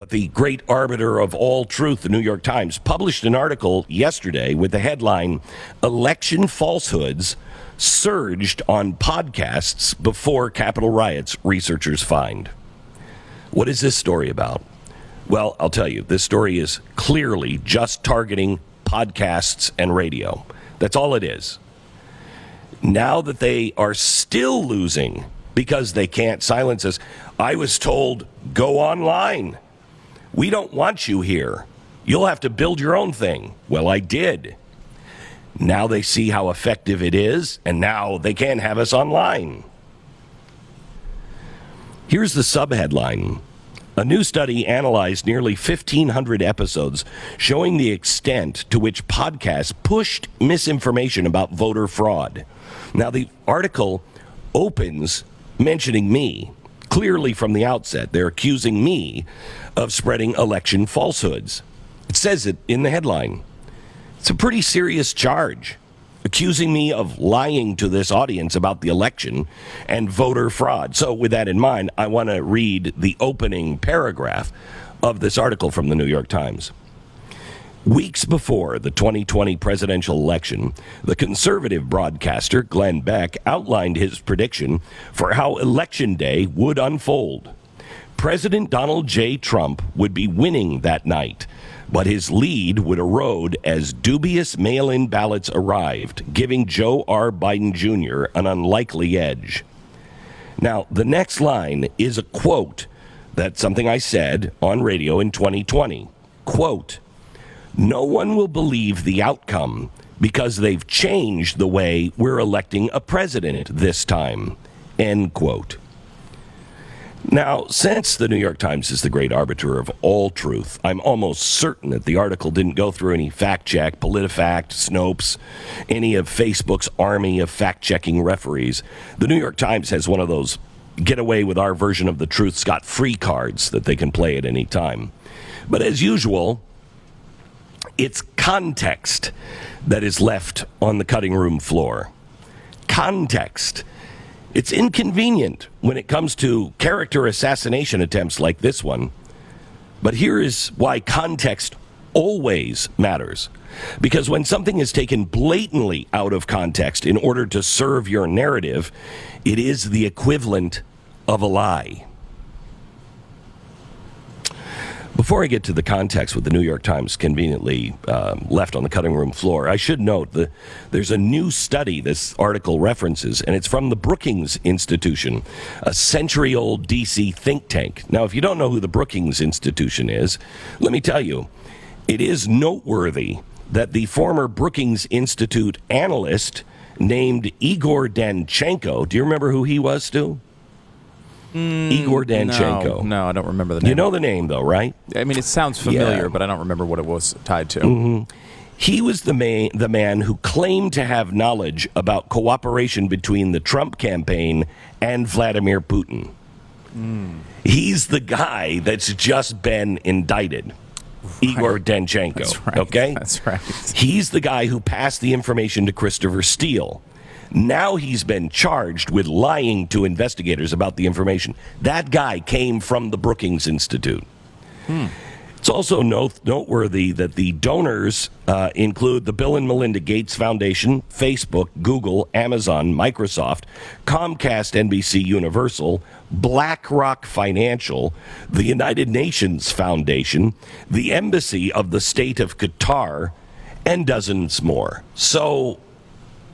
The great arbiter of all truth, the New York Times, published an article yesterday with the headline, "Election Falsehoods Surged on Podcasts Before Capitol Riots, Researchers Find." What is this story about? Well, I'll tell you, this story is clearly just targeting podcasts and radio. That's all it is. Now that they are still losing because they can't silence us, I was told, go online. We don't want you here. You'll have to build your own thing. Well, I did. Now they see how effective it is, and now they can't have us online. Here's the subheadline. A new study analyzed nearly 1,500 episodes showing the extent to which podcasts pushed misinformation about voter fraud. Now, the article opens mentioning me. Clearly from the outset, they're accusing me of spreading election falsehoods. It says it in the headline. It's a pretty serious charge, accusing me of lying to this audience about the election and voter fraud. So with that in mind, I want to read the opening paragraph of this article from the New York Times. Weeks before the 2020 presidential election, the conservative broadcaster Glenn Beck outlined his prediction for how Election Day would unfold. President Donald J. Trump would be winning that night, but his lead would erode as dubious mail-in ballots arrived, giving Joe R. Biden Jr. an unlikely edge. Now, the next line is a quote. That's something I said on radio in 2020. Quote, "No one will believe the outcome because they've changed the way we're electing a president this time." End quote. Now, since the New York Times is the great arbiter of all truth, I'm almost certain that the article didn't go through any fact-check, PolitiFact, Snopes, any of Facebook's army of fact-checking referees. The New York Times has one of those get away with our version of the truth scot-free cards that they can play at any time. But as usual, it's context that is left on the cutting room floor. Context. It's inconvenient when it comes to character assassination attempts like this one. But here is why context always matters. Because when something is taken blatantly out of context in order to serve your narrative, it is the equivalent of a lie. Before I get to the context with the New York Times conveniently left on the cutting room floor, I should note that there's a new study this article references, and it's from the Brookings Institution, a century-old D.C. think tank. Now, if you don't know who the Brookings Institution is, let me tell you, it is noteworthy that the former Brookings Institute analyst named Igor Danchenko, do you remember who he was, Stu? Igor Danchenko. No, I don't remember the name. You know the name, though, right? I mean, it sounds familiar, but I don't remember what it was tied to. Mm-hmm. He was the man who claimed to have knowledge about cooperation between the Trump campaign and Vladimir Putin. He's the guy that's just been indicted. Right. Igor Danchenko. That's right. Okay? That's right. He's the guy who passed the information to Christopher Steele. Now he's been charged with lying to investigators about the information. That guy came from the Brookings Institute. It's also noteworthy that the donors include the Bill and Melinda Gates Foundation, Facebook, Google, Amazon, Microsoft, Comcast, NBC Universal, BlackRock Financial, the United Nations Foundation, the Embassy of the State of Qatar, and dozens more. So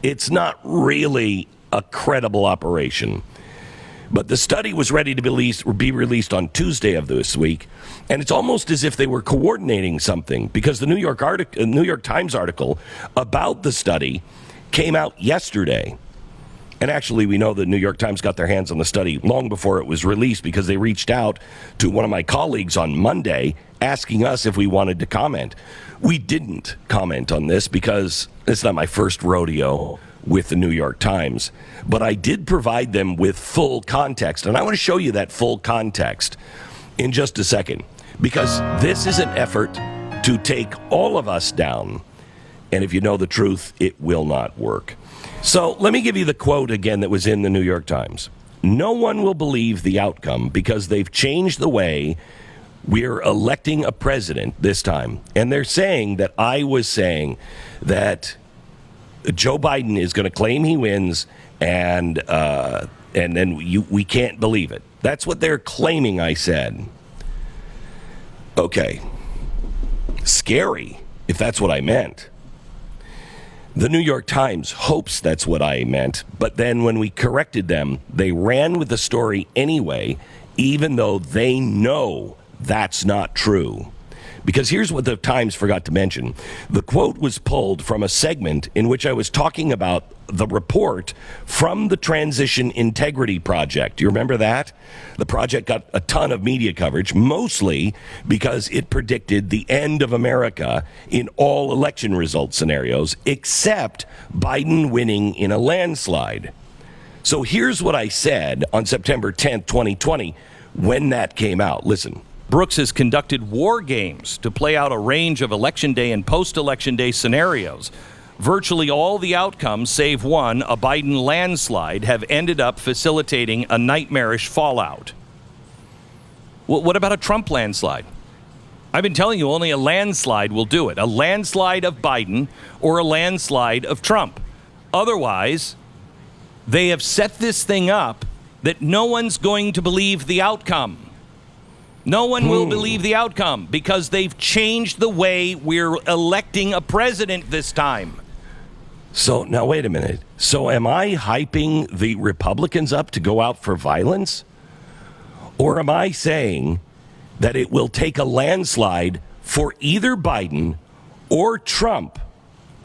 it's not really a credible operation. But the study was ready to be released on Tuesday of this week, and it's almost as if they were coordinating something, because the New York Times article about the study came out yesterday. And actually, we know the New York Times got their hands on the study long before it was released, because they reached out to one of my colleagues on Monday asking us if we wanted to comment. We didn't comment on this because it's not my first rodeo with the New York Times, but I did provide them with full context, and I want to show you that full context in just a second, because this is an effort to take all of us down, and if you know the truth, it will not work. So let me give you the quote again that was in the New York Times. "No one will believe the outcome because they've changed the way We're electing a president this time. And they're saying that I was saying that Joe Biden is going to claim he wins, and then we can't believe it. That's what they're claiming I said. Okay. Scary, if that's what I meant. The New York Times hopes that's what I meant, but then when we corrected them, they ran with the story anyway, even though they know that's not true. Because here's what the Times forgot to mention. The quote was pulled from a segment in which I was talking about the report from the Transition Integrity Project. Do you remember that? The project got a ton of media coverage, mostly because it predicted the end of America in all election result scenarios, except Biden winning in a landslide. So here's what I said on September 10th, 2020, when that came out. Listen. Brooks has conducted war games to play out a range of Election Day and post-Election Day scenarios. Virtually all the outcomes, save one, a Biden landslide, have ended up facilitating a nightmarish fallout. Well, what about a Trump landslide? I've been telling you only a landslide will do it. A landslide of Biden or a landslide of Trump. Otherwise, they have set this thing up that no one's going to believe the outcome. No one will believe the outcome because they've changed the way we're electing a president this time. So now, wait a minute. So am I hyping the Republicans up to go out for violence? Or am I saying that it will take a landslide for either Biden or Trump?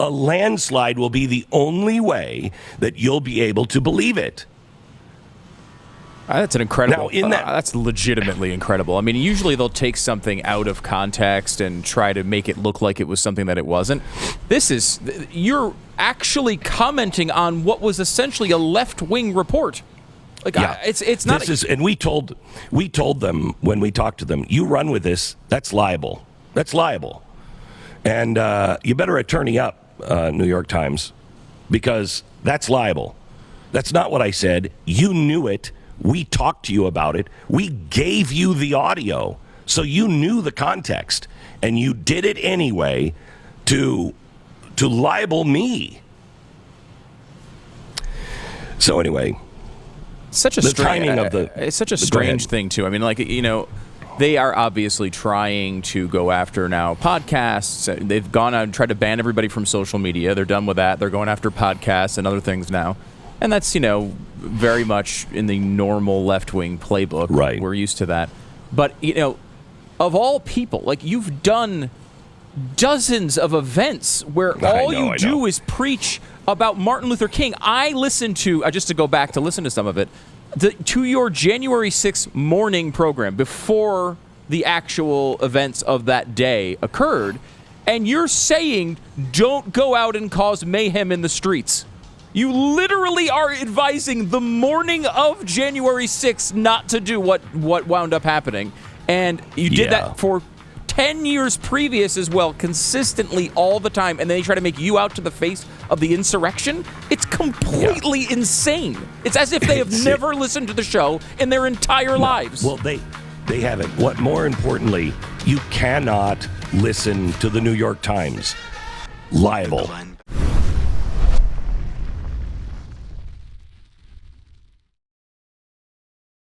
A landslide will be the only way that you'll be able to believe it. That's an incredible. Now, that's legitimately incredible. I mean, usually they'll take something out of context and try to make it look like it was something that it wasn't. You're actually commenting on what was essentially a left-wing report. Like, yeah. It's not. And we told them when we talked to them, you run with this, that's libel. That's libel. And you better attorney up, New York Times, because that's libel. That's not what I said. You knew it. We talked to you about it. We gave you the audio, so you knew the context, and you did it anyway to libel me. So anyway, such a timing of it's such a strange thing too. I mean, like, you know, they are obviously trying to go after now podcasts. They've gone out and tried to ban everybody from social media. They're done with that. They're going after podcasts and other things now. And that's, you know, very much in the normal left-wing playbook. Right. We're used to that. But, you know, of all people, like, you've done dozens of events where all you do is preach about Martin Luther King. I listened to, just to go back to listen to some of it, to your January 6th morning program before the actual events of that day occurred, and you're saying don't go out and cause mayhem in the streets. You literally are advising the morning of January 6th not to do what wound up happening. And you did that for 10 years previous as well, consistently all the time. And then they try to make you out to the face of the insurrection. It's completely insane. It's as if they have never listened to the show in their entire lives. Well, they haven't. What more importantly, you cannot listen to the New York Times. Libel.